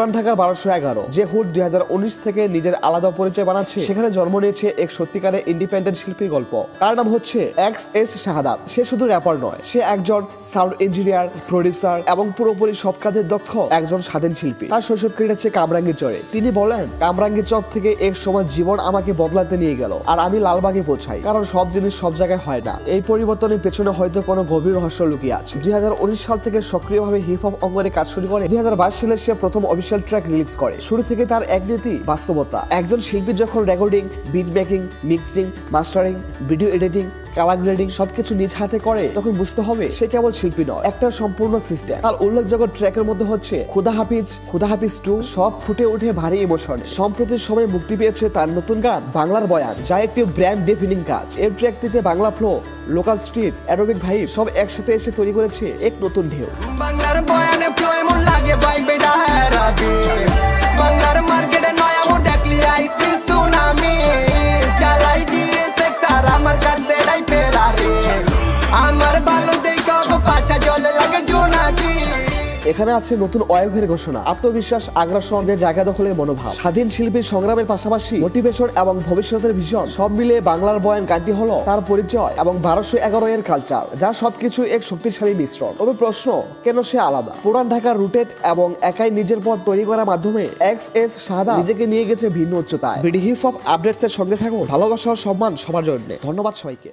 পুরান ঢাকার 1211 যে হুড 2019 থেকে নিজের আলাদা পরিচয় বানাচ্ছে, সেখানে জন্ম নিয়েছে এক সত্যিকারের ইন্ডিপেন্ডেন্ট শিল্পীর গল্প। তার নাম হচ্ছে এক্স শাহাদাত। সে শুধু র্যাপার নয়, সে একজন সাউন্ড ইঞ্জিনিয়ার, প্রডিউসার এবং পুরোপুরি সব কাজের দক্ষ একজন স্বাধীন শিল্পী। তার শৈশব কেটেছে কামরাঙ্গীরচরে। তিনি বলেন, কামরাঙ্গীরচর থেকে এক সময় জীবন আমাকে বদলাতে নিয়ে গেল, আর আমি লালবাগে পৌঁছাই, কারণ সব জিনিস সব জায়গায় হয় না। এই পরিবর্তনের পেছনে হয়তো কোনো গভীর রহস্য লুকিয়ে আছে। 2019 সাল থেকে সক্রিয়ভাবে হিপ হপ অঙ্গনে কাজ শুরু করে 2022 সালে সে প্রথম অফিসিয়াল ট্র্যাক রিলিজ করে। শুরু থেকে তার এক নীতি বাস্তবতা। একজন শিল্পী যখন recording, beat making, mixing, mastering, video editing, colour grading সবকিছু নিজ হাতে করে, তখন বুঝতে হবে সে কেবল শিল্পী নয়, একটা সম্পূর্ণ সিস্টেম। তার উল্লেখযোগ্য ট্র্যাকের মধ্যে হচ্ছে খুদা হাফিজ 2, সব ফুটে উঠে ভারী ইমোশন। সম্প্রতি সময় মুক্তি পেয়েছে তার নতুন গান বাংলার বয়ান, যা একটি ব্র্যান্ড ডেফিনিং কাজ। এর ট্র্যাকটিতে Bangla flow, local street, aerobic vibe সব একসাথে এসে তৈরি করেছে এক নতুন ঢেউ। বাংলার বয়ানে ফ্লো এমন লাগে ভাই বেডা হেরাবি, বাংলার মার্কেটে নয়া মোড় দেখলি আইসি সুনামি, জ্বালাই দিয়ে সেক্টর আমার কাছে ডাই ফেরারে, আমার ভালো দেখো পাছা জলে লাগে জোনাকি। এখানে আছে নতুন ওয়েভের ঘোষণা, আত্মবিশ্বাস, আগ্রাসন, জায়গা দখলের মনোভাব। স্বাধীন শিল্পীর সংগ্রামের পাশাপাশি মোটিভেশন এবং ভবিষ্যতের ভিশন সব মিলে বাংলার বয়ান গানটি হলো তার পরিচয় এবং 1211 এর কালচার, যা সবকিছু এক শক্তিশালী মিশ্রণ। তবে প্রশ্ন, কেন সে আলাদা? পুরান ঢাকার রুটেড এবং একাই নিজের পথ তৈরি করার মাধ্যমে এক্স শাহাদাত নিজেকে নিয়ে গেছে ভিন্ন উচ্চতায়। বিডি হিপ হপ আপডেটস এর সঙ্গে থাকুন। ভালোবাসা ও সম্মান সবার জন্য। ধন্যবাদ সবাইকে।